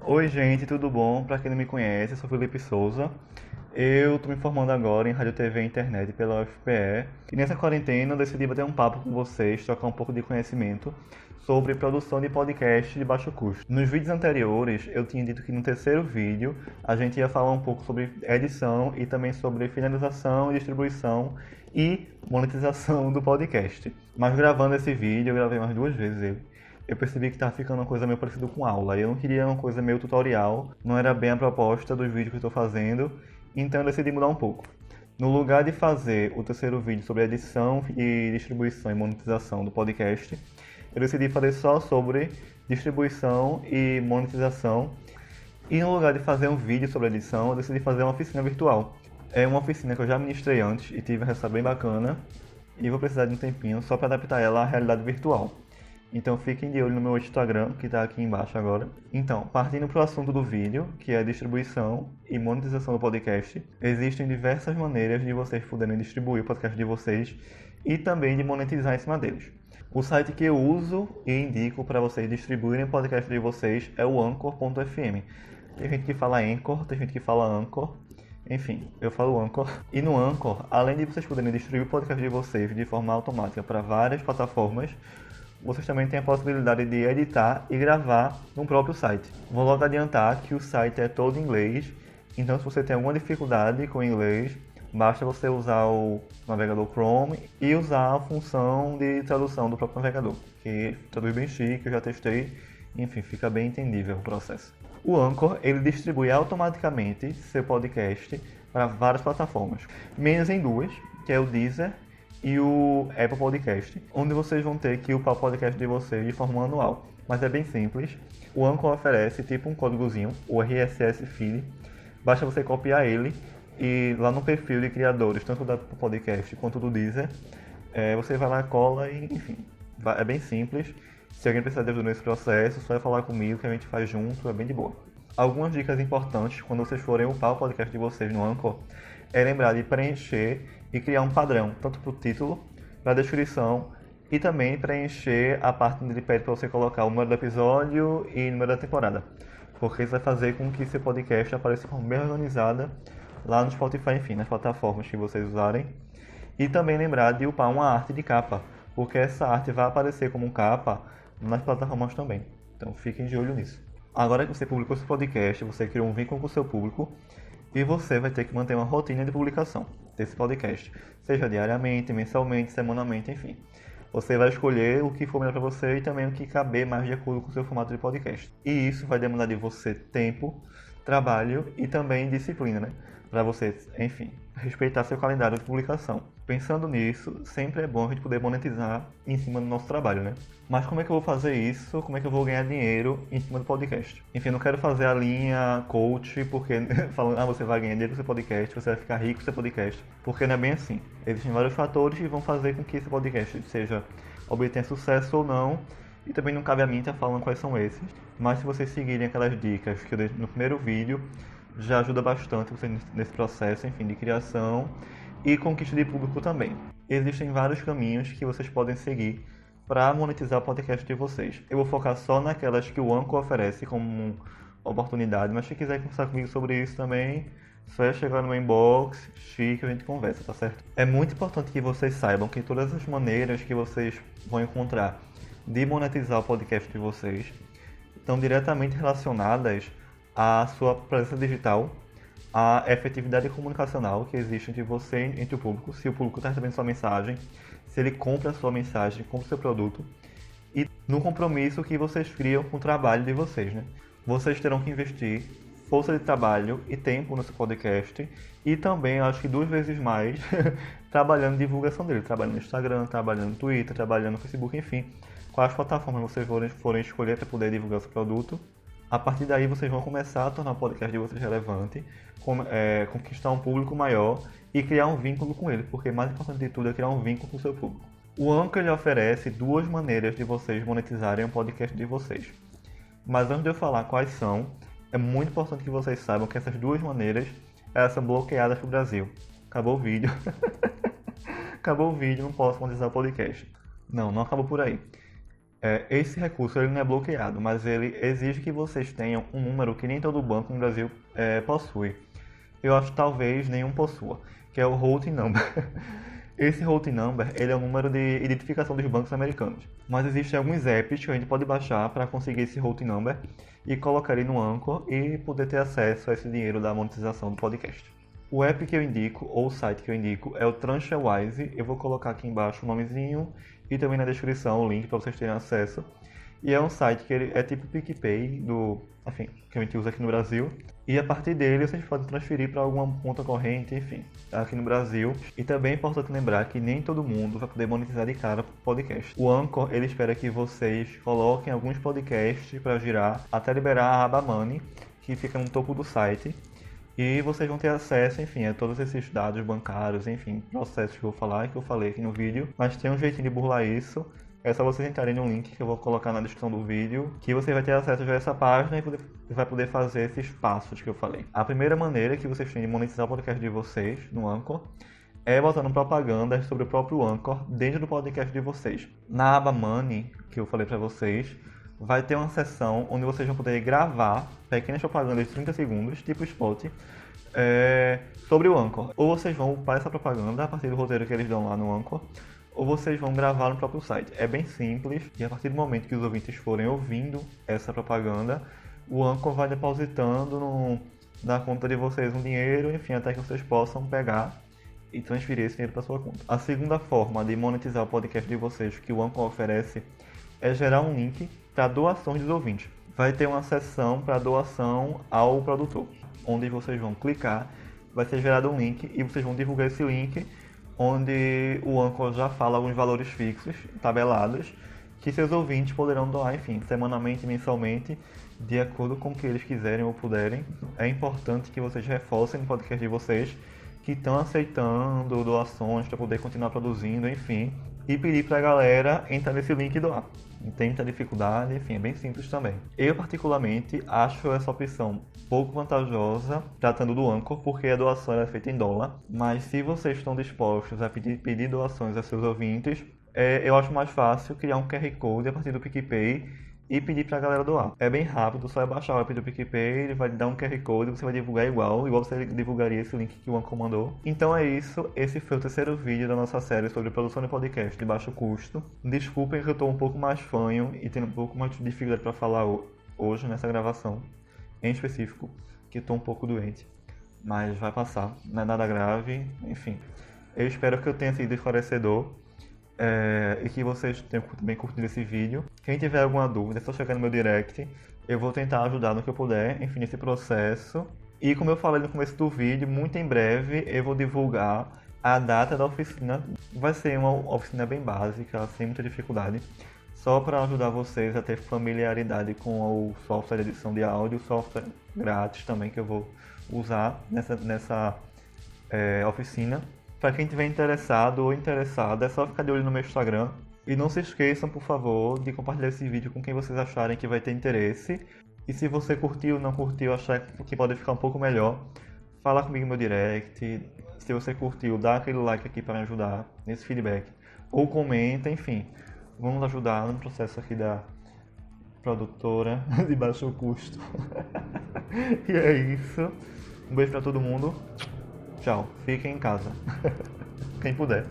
Oi, gente, tudo bom? Para quem não me conhece, eu sou Felipe Souza. Eu estou me formando agora em Rádio, TV e Internet pela UFPE. E nessa quarentena eu decidi bater um papo com vocês, trocar um pouco de conhecimento sobre produção de podcast de baixo custo. Nos vídeos anteriores, eu tinha dito que no terceiro vídeo a gente ia falar um pouco sobre edição e também sobre finalização, distribuição e monetização do podcast. Mas gravando esse vídeo, eu gravei mais duas vezes ele. Eu percebi que estava ficando uma coisa meio parecida com aula. Eu não queria uma coisa meio tutorial, não era bem a proposta dos vídeos que eu estou fazendo, então eu decidi mudar um pouco. No lugar de fazer o terceiro vídeo sobre edição e distribuição e monetização do podcast, eu decidi fazer só sobre distribuição e monetização. E no lugar de fazer um vídeo sobre edição, eu decidi fazer uma oficina virtual. É uma oficina que eu já ministrei antes e tive um resultado bem bacana, e vou precisar de um tempinho só para adaptar ela à realidade virtual. Então fiquem de olho no meu Instagram, que está aqui embaixo agora. Então, partindo para o assunto do vídeo, que é a distribuição e monetização do podcast, existem diversas maneiras de vocês poderem distribuir o podcast de vocês e também de monetizar em cima deles. O site que eu uso e indico para vocês distribuírem o podcast de vocês é o Anchor.fm. Tem gente que fala Anchor, tem gente que fala Anchor. Enfim, eu falo Anchor. E no Anchor, além de vocês poderem distribuir o podcast de vocês de forma automática para várias plataformas, vocês também têm a possibilidade de editar e gravar no próprio site. Vou logo adiantar que o site é todo em inglês, então se você tem alguma dificuldade com o inglês, basta você usar o navegador Chrome e usar a função de tradução do próprio navegador, que traduz bem chique, eu já testei, enfim, fica bem entendível o processo. O Anchor, ele distribui automaticamente seu podcast para várias plataformas, menos em duas, que é o Deezer e o Apple Podcast, onde vocês vão ter que upar o podcast de vocês de forma manual. Mas é bem simples. O Anchor oferece tipo um códigozinho, o RSS Feed. Basta você copiar ele e lá no perfil de criadores, tanto do podcast quanto do Deezer, você vai lá, cola e enfim, é bem simples. Se alguém precisar de ajuda nesse processo, só é falar comigo que a gente faz junto, é bem de boa. Algumas dicas importantes quando vocês forem upar o podcast de vocês no Anchor é lembrar de preencher e criar um padrão, tanto para o título, para a descrição e também preencher a parte onde ele pede para você colocar o número do episódio e o número da temporada. Porque isso vai fazer com que seu podcast apareça de forma bem organizada lá no Spotify, enfim, nas plataformas que vocês usarem. E também lembrar de upar uma arte de capa, porque essa arte vai aparecer como capa nas plataformas também. Então fiquem de olho nisso. Agora que você publicou seu podcast, você criou um vínculo com o seu público e você vai ter que manter uma rotina de publicação desse podcast, seja diariamente, mensalmente, semanalmente, enfim. Você vai escolher o que for melhor para você e também o que caber mais de acordo com o seu formato de podcast. E isso vai demandar de você tempo, trabalho e também disciplina, né? Para você, enfim, respeitar seu calendário de publicação. Pensando nisso, sempre é bom a gente poder monetizar em cima do nosso trabalho, né? Mas como é que eu vou fazer isso? Como é que eu vou ganhar dinheiro em cima do podcast? Enfim, não quero fazer a linha coach, porque falando, você vai ganhar dinheiro com seu podcast, você vai ficar rico com seu podcast, porque não é bem assim. Existem vários fatores que vão fazer com que esse podcast obtenha sucesso ou não, e também não cabe a mim estar falando quais são esses. Mas se vocês seguirem aquelas dicas que eu dei no primeiro vídeo, já ajuda bastante você nesse processo, enfim, de criação e conquista de público também. Existem vários caminhos que vocês podem seguir para monetizar o podcast de vocês. Eu vou focar só naquelas que o Anchor oferece como oportunidade, mas se quiser conversar comigo sobre isso também, só é chegar no meu inbox, chique, a gente conversa, tá certo? É muito importante que vocês saibam que todas as maneiras que vocês vão encontrar de monetizar o podcast de vocês estão diretamente relacionadas à sua presença digital, à efetividade comunicacional que existe entre você e entre o público, se o público está recebendo sua mensagem, se ele compra a sua mensagem, compra o seu produto, e no compromisso que vocês criam com o trabalho de vocês, né? Vocês terão que investir força de trabalho e tempo no seu podcast e também, acho que 2 vezes mais, trabalhando em divulgação dele, trabalhando no Instagram, trabalhando no Twitter, trabalhando no Facebook, enfim, quais plataformas vocês forem escolher para poder divulgar o seu produto. A partir daí vocês vão começar a tornar o podcast de vocês relevante, conquistar um público maior e criar um vínculo com ele, porque mais importante de tudo é criar um vínculo com o seu público. O Anchor ele oferece 2 maneiras de vocês monetizarem o podcast de vocês. Mas antes de eu falar quais são, é muito importante que vocês saibam que essas 2 maneiras elas são bloqueadas para o Brasil. Acabou o vídeo. Acabou o vídeo, não posso monetizar o podcast. Não acabou por aí. Esse recurso ele não é bloqueado, mas ele exige que vocês tenham um número que nem todo banco no Brasil possui. Eu acho que talvez nenhum possua, que é o routing number. Esse routing number ele é o número de identificação dos bancos americanos. Mas existem alguns apps que a gente pode baixar para conseguir esse routing number e colocar ele no Anchor e poder ter acesso a esse dinheiro da monetização do podcast. O app que eu indico, ou o site que eu indico, é o TransferWise. Eu vou colocar aqui embaixo o nomezinho e também na descrição o link para vocês terem acesso. E é um site que ele é tipo o PicPay, que a gente usa aqui no Brasil. E a partir dele vocês podem transferir para alguma conta corrente, enfim, aqui no Brasil. E também é importante lembrar que nem todo mundo vai poder monetizar de cara por podcast. O Anchor, ele espera que vocês coloquem alguns podcasts para girar até liberar a aba Money, que fica no topo do site. E vocês vão ter acesso, enfim, a todos esses dados bancários, enfim, processos que eu vou falar e que eu falei aqui no vídeo. Mas tem um jeitinho de burlar isso. É só vocês entrarem no link que eu vou colocar na descrição do vídeo, que você vai ter acesso já a essa página e vai poder fazer esses passos que eu falei. A primeira maneira que vocês têm de monetizar o podcast de vocês no Anchor é botando propagandas sobre o próprio Anchor dentro do podcast de vocês. Na aba Money, que eu falei pra vocês, vai ter uma seção onde vocês vão poder gravar pequenas propagandas de 30 segundos, tipo spot, sobre o Anchor. Ou vocês vão upar essa propaganda a partir do roteiro que eles dão lá no Anchor, ou vocês vão gravar no próprio site. É bem simples e a partir do momento que os ouvintes forem ouvindo essa propaganda, o Anchor vai depositando na conta de vocês um dinheiro, enfim, até que vocês possam pegar e transferir esse dinheiro para sua conta. A segunda forma de monetizar o podcast de vocês que o Anchor oferece é gerar um link para doações dos ouvintes. Vai ter uma seção para doação ao produtor, onde vocês vão clicar, vai ser gerado um link e vocês vão divulgar esse link, onde o Anchor já fala alguns valores fixos, tabelados, que seus ouvintes poderão doar, enfim, semanalmente, mensalmente, de acordo com o que eles quiserem ou puderem. É importante que vocês reforcem no podcast de vocês que estão aceitando doações para poder continuar produzindo, enfim, e pedir para a galera entrar nesse link e doar. Não tem muita dificuldade, enfim, é bem simples também. Eu, particularmente, acho essa opção pouco vantajosa, tratando do Anchor, porque a doação é feita em dólar. Mas se vocês estão dispostos a pedir doações a seus ouvintes, eu acho mais fácil criar um QR Code a partir do PicPay e pedir pra galera doar. É bem rápido, só é baixar o app do PicPay, ele vai dar um QR Code, você vai divulgar igual você divulgaria esse link que o Anchor mandou. Então é isso, esse foi o terceiro vídeo da nossa série sobre produção de podcast de baixo custo. Desculpem que eu tô um pouco mais fanho e tendo um pouco mais de dificuldade pra falar hoje nessa gravação, em específico, que tô um pouco doente. Mas vai passar, não é nada grave, enfim. Eu espero que eu tenha sido esclarecedor. E que vocês tenham também curtido esse vídeo. Quem tiver alguma dúvida, é só chegar no meu direct. Eu vou tentar ajudar no que eu puder, enfim, nesse processo. E como eu falei no começo do vídeo, muito em breve eu vou divulgar a data da oficina. Vai ser uma oficina bem básica, sem muita dificuldade. Só para ajudar vocês a ter familiaridade com o software de edição de áudio, software grátis também que eu vou usar nessa oficina. Para quem tiver interessado ou interessada, é só ficar de olho no meu Instagram. E não se esqueçam, por favor, de compartilhar esse vídeo com quem vocês acharem que vai ter interesse. E se você curtiu ou não curtiu, achar que pode ficar um pouco melhor, fala comigo no meu direct. Se você curtiu, dá aquele like aqui para me ajudar nesse feedback. Ou comenta, enfim. Vamos ajudar no processo aqui da produtora de baixo custo. E é isso. Um beijo para todo mundo. Tchau, fiquem em casa, quem puder.